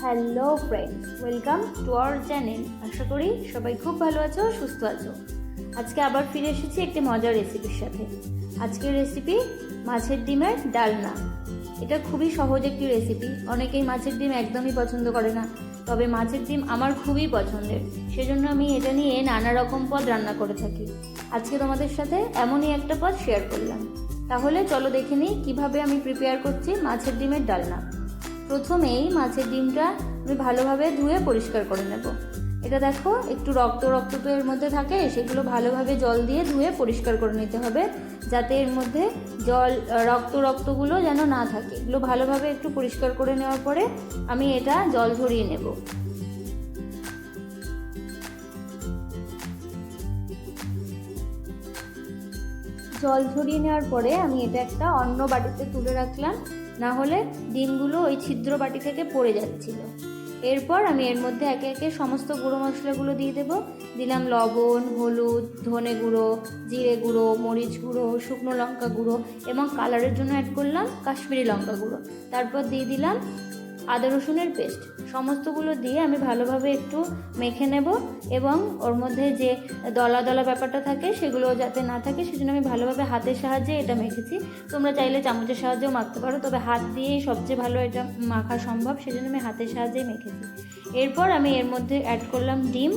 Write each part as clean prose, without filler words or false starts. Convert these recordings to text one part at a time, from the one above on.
Hello friends, welcome to our channel. আশা করি সবাই খুব ভালো আছো, সুস্থ আছো। আজকে আবার ফিরে এসেছি একটি মজার রেসিপির সাথে। আজকের রেসিপি মাছের ডিমের ডালনা। এটা খুবই সহজ একটি রেসিপি। অনেকেই মাছের ডিম একদমই পছন্দ করে না, তবে মাছের ডিম আমার খুবই পছন্দের। সেজন্য আমি এটা নিয়ে নানা রকম পদ রান্না করে থাকি। আজকে তোমাদের সাথে এমনই একটা পদ শেয়ার করলাম। তাহলে চলো দেখে নিই কীভাবে আমি প্রিপেয়ার করছি মাছের ডিমের ডালনা। প্রথমেই মাছের ডিমটা আমি ভালোভাবে ধুয়ে পরিষ্কার করে নেব। এটা দেখো একটু রক্ত তো এর মধ্যে থাকে, সেগুলো ভালোভাবে জল দিয়ে ধুয়ে পরিষ্কার করে নিতে হবে, যাতে এর মধ্যে রক্তগুলো যেন না থাকে। এগুলো ভালোভাবে একটু পরিষ্কার করে নেওয়ার পরে আমি এটা জল ঝরিয়ে নেব। জল ঝরিয়ে নেওয়ার পরে আমি এটা একটা অন্য বাটিতে তুলে রাখলাম, না হলে ডিমগুলো ওই ছিদ্র বাটি থেকে পড়ে যাচ্ছিল। এরপর আমি এর মধ্যে একে একে সমস্ত গুঁড়ো মশলাগুলো দিয়ে দেবো। দিলাম লবণ, হলুদ, ধনে গুঁড়ো, জিরে গুঁড়ো, মরিচ গুঁড়ো, শুকনো লঙ্কা গুঁড়ো এবং কালারের জন্য অ্যাড করলাম কাশ্মীরি লঙ্কা গুঁড়ো। তারপর দিয়ে দিলাম আদা রসুনের পেস্ট। সমস্তগুলো দিয়ে আমি ভালোভাবে একটু মেখে নেব এবং ওর মধ্যে যে দলা দলা ব্যাপারটা থাকে সেগুলো যাতে না থাকে, সেজন্য আমি ভালোভাবে হাতের সাহায্যে এটা মেখেছি। তোমরা চাইলে চামচের সাহায্যেও মাখতে পারো, তবে হাত দিয়েই সবচেয়ে ভালো এটা মাখা সম্ভব, সেজন্য আমি হাতের সাহায্যেই মেখেছি। এরপর আমি এর মধ্যে অ্যাড করলাম ডিম।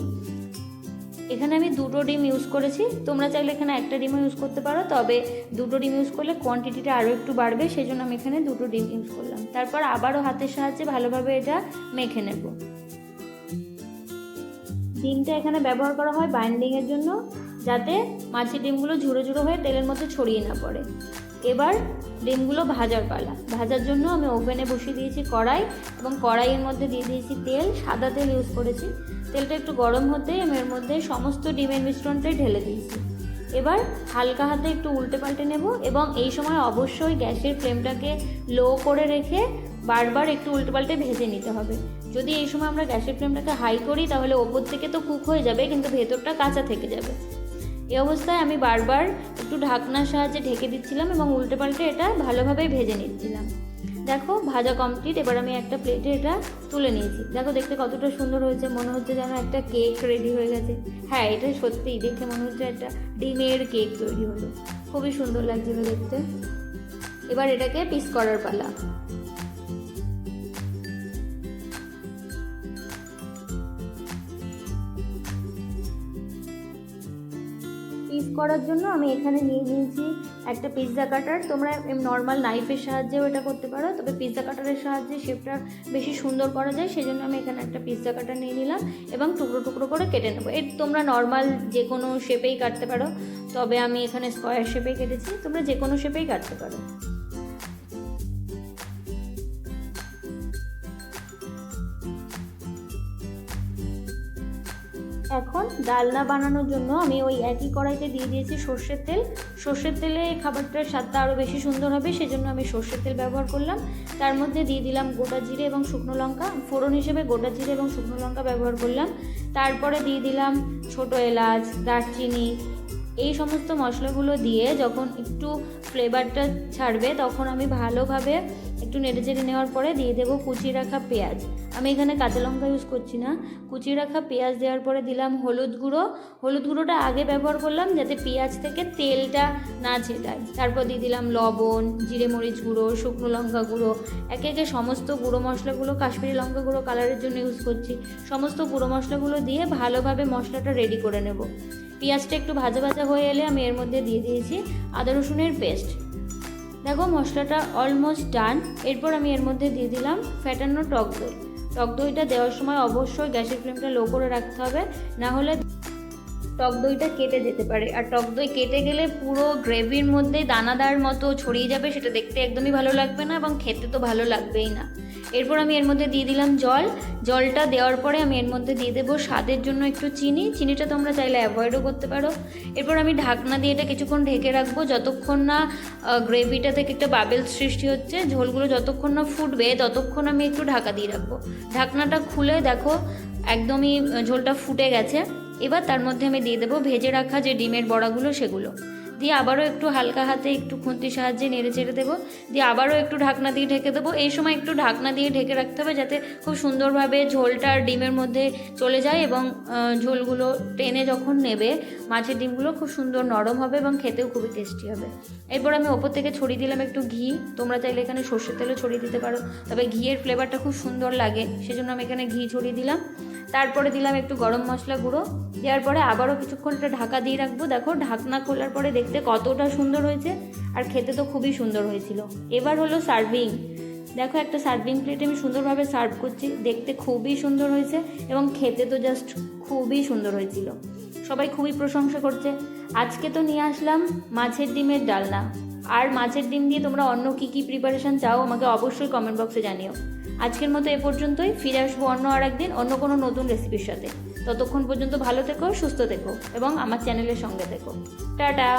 এখানে আমি 2টো ডিম ইউজ করেছি, তোমরা চাইলে এখানে একটা ডিমও ইউজ করতে পারো, তবে 2টো ডিম ইউজ করলে কোয়ান্টিটিটা আরও একটু বাড়বে, সেই জন্য আমি এখানে 2টো ডিম ইউজ করলাম। তারপর আবারও হাতের সাহায্যে ভালোভাবে এটা মেখে নেব। ডিমটা এখানে ব্যবহার করা হয় বাইন্ডিংয়ের জন্য, যাতে মাছের ডিমগুলো ঝুড়ো ঝুড়ো হয়ে তেলের মধ্যে ছড়িয়ে না পড়ে। এবার ডিমগুলো ভাজার পালা। ভাজার জন্য আমি ওভেনে বসিয়ে দিয়েছি কড়াই, এবং কড়াইয়ের মধ্যে দিয়ে দিয়েছি তেল। সাদা তেল ইউজ করেছি। তেলটা একটু গরম হতেই আমি এর মধ্যে সমস্ত ডিমের মিশ্রণটাই ঢেলে দিয়েছি। এবার হালকা হাতে একটু উল্টে পাল্টে নেব, এবং এই সময় অবশ্যই গ্যাসের ফ্লেমটাকে লো করে রেখে বারবার একটু উল্টে পাল্টে ভেজে নিতে হবে। যদি এই সময় আমরা গ্যাসের ফ্লেমটাকে হাই করি তাহলে ওপর থেকে তো কুক হয়ে যাবে, কিন্তু ভেতরটা কাঁচা থেকে যাবে। এই অবস্থায় আমি বারবার একটু ঢাকনার সাহায্যে ঢেকে দিচ্ছিলাম এবং উল্টে পাল্টে এটা ভালোভাবে ভেজে নিচ্ছিলাম। দেখো ভাজা কমপ্লিট। এবার আমি একটা প্লেটে এটা তুলে নিয়েছি। দেখো দেখতে কতটা সুন্দর হয়েছে, মনে হচ্ছে যেন একটা কেক রেডি হয়ে গেছে। হ্যাঁ, এটা সত্যিই দেখে মনে হচ্ছে একটা ডিমের কেক তৈরি হলো। খুবই সুন্দর লাগছিল দেখতে। এবার এটাকে পিস করার পালা। পিস করার জন্য আমি এখানে নিয়ে নিয়েছি একটা পিৎজা কাটার। তোমরা নর্মাল নাইফের সাহায্যেও এটা করতে পারো, তবে পিৎজা কাটারের সাহায্যে শেপটা বেশি সুন্দর করা যায়, সেই জন্য আমি এখানে একটা পিৎজা কাটার নিয়ে নিলাম এবং টুকরো টুকরো করে কেটে নেবো। তোমরা নর্মাল যে কোনো শেপেই কাটতে পারো, তবে আমি এখানে স্কোয়ার শেপেই কেটেছি। তোমরা যে কোনো শেপেই কাটতে পারো। এখন ডালনা বানানোর জন্য আমি ওই একই কড়াইতে দিয়ে দিয়েছি সর্ষের তেল। সর্ষের তেলে খাবারটার স্বাদটা আরও বেশি সুন্দর হবে, সেজন্য আমি সর্ষের তেল ব্যবহার করলাম। তার মধ্যে দিয়ে দিলাম গোটা জিরে এবং শুকনো লঙ্কা। ফোড়ন হিসেবে গোটা জিরে এবং শুকনো লঙ্কা ব্যবহার করলাম। তারপরে দিয়ে দিলাম ছোটো এলাচ, দারচিনি। এই সমস্ত মশলাগুলো দিয়ে যখন একটু ফ্লেভারটা ছাড়বে, তখন আমি ভালোভাবে একটু নেড়েচেড়ে নেওয়ার পরে দিয়ে দেবো কুচিয়ে রাখা পেঁয়াজ। আমি এখানে কাঁচা লঙ্কা ইউজ করছি না। কুচিয়ে রাখা পেঁয়াজ দেওয়ার পরে দিলাম হলুদ গুঁড়ো। হলুদ গুঁড়োটা আগে ব্যবহার করলাম যাতে পেঁয়াজ থেকে তেলটা না ছেটায়। তারপর দিয়ে দিলাম লবণ, জিরে মরিচ গুঁড়ো, শুকনো লঙ্কা গুঁড়ো। একে একে সমস্ত গুঁড়ো মশলাগুলো, কাশ্মীরি লঙ্কা গুঁড়ো কালারের জন্য ইউজ করছি, সমস্ত গুঁড়ো মশলাগুলো দিয়ে ভালোভাবে মশলাটা রেডি করে নেব। পেঁয়াজটা একটু ভাজা ভাজা হয়ে এলে আমি এর মধ্যে দিয়ে দিয়েছি আদা রসুনের পেস্ট। দেখো মশলাটা অলমোস্ট ডান। এরপর আমি এর মধ্যে দিয়ে দিলাম ফ্যাটানো টক দই। টক দইটা দেওয়ার সময় অবশ্যই গ্যাসের ফ্লেমটা লো করে রাখতে হবে, না হলে টক দইটা কেটে যেতে পারে। আর টক দই কেটে গেলে পুরো গ্রেভির মধ্যে দানাদার মতো ছড়িয়ে যাবে, সেটা দেখতে একদমই ভালো লাগবে না এবং খেতে তো ভালো লাগবেই না। এরপর আমি এর মধ্যে দিয়ে দিলাম জল। জলটা দেওয়ার পরে আমি এর মধ্যে দিয়ে দেবো স্বাদের জন্য একটু চিনি। চিনিটা তোমরা চাইলে অ্যাভয়েডও করতে পারো। এরপর আমি ঢাকনা দিয়ে এটা কিছুক্ষণ ঢেকে রাখবো, যতক্ষণ না গ্রেভিটা থেকে একটা বাবেল সৃষ্টি হচ্ছে। ঝোলগুলো যতক্ষণ না ফুটবে ততক্ষণ আমি একটু ঢাকা দিয়ে রাখবো। ঢাকনাটা খুলে দেখো একদমই ঝোলটা ফুটে গেছে। এবার তার মধ্যে আমি দিয়ে দেবো ভেজে রাখা যে ডিমের বড়াগুলো, সেগুলো দিয়ে আবারও একটু হালকা হাতে একটু খুন্তির সাহায্যে নেড়ে চেড়ে দেবো, দিয়ে আবারও একটু ঢাকনা দিয়ে ঢেকে দেবো। এই সময় একটু ঢাকনা দিয়ে ঢেকে রাখতে হবে যাতে খুব সুন্দরভাবে ঝোলটা আর ডিমের মধ্যে চলে যায় এবং ঝোলগুলো টেনে যখন নেবে মাছের ডিমগুলো খুব সুন্দর নরম হবে এবং খেতেও খুবই টেস্টি হবে। এরপর আমি ওপর থেকে ছড়িয়ে দিলাম একটু ঘি, তোমরা চাইলে এখানে সর্ষের তেলও ছড়িয়ে দিতে পারো, তবে ঘিয়ের ফ্লেভারটা খুব সুন্দর লাগে সেজন্য আমি এখানে ঘি ছড়িয়ে দিলাম। তারপরে দিলাম একটু গরম মশলা গুঁড়ো, দেওয়ার পরে আবারও কিছুক্ষণ একটা ঢাকা দিয়ে রাখবো। দেখো ঢাকনা খোলার পরে দেখতে কতটা সুন্দর হয়েছে আর খেতে তো খুবই সুন্দর হয়েছিল। এবার হলো সার্ভিং। দেখো একটা সার্ভিং প্লেটে আমি সুন্দরভাবে সার্ভ করছি, দেখতে খুবই সুন্দর হয়েছে এবং খেতে তো জাস্ট খুবই সুন্দর হয়েছিল, সবাই খুবই প্রশংসা করছে। আজকে তো নিয়ে আসলাম মাছের ডিমের ডালনা, আর মাছের ডিম দিয়ে তোমরা অন্য কী কী প্রিপারেশান চাও আমাকে অবশ্যই কমেন্ট বক্সে জানিও। আজকের মতো এ পর্যন্তই, ফিরে আসবো অন্য আর একদিন অন্য কোনো নতুন রেসিপির সাথে। ততক্ষণ পর্যন্ত ভালো থেকো, সুস্থ থেকো এবং আমার চ্যানেলের সঙ্গে থেকো। টাটা।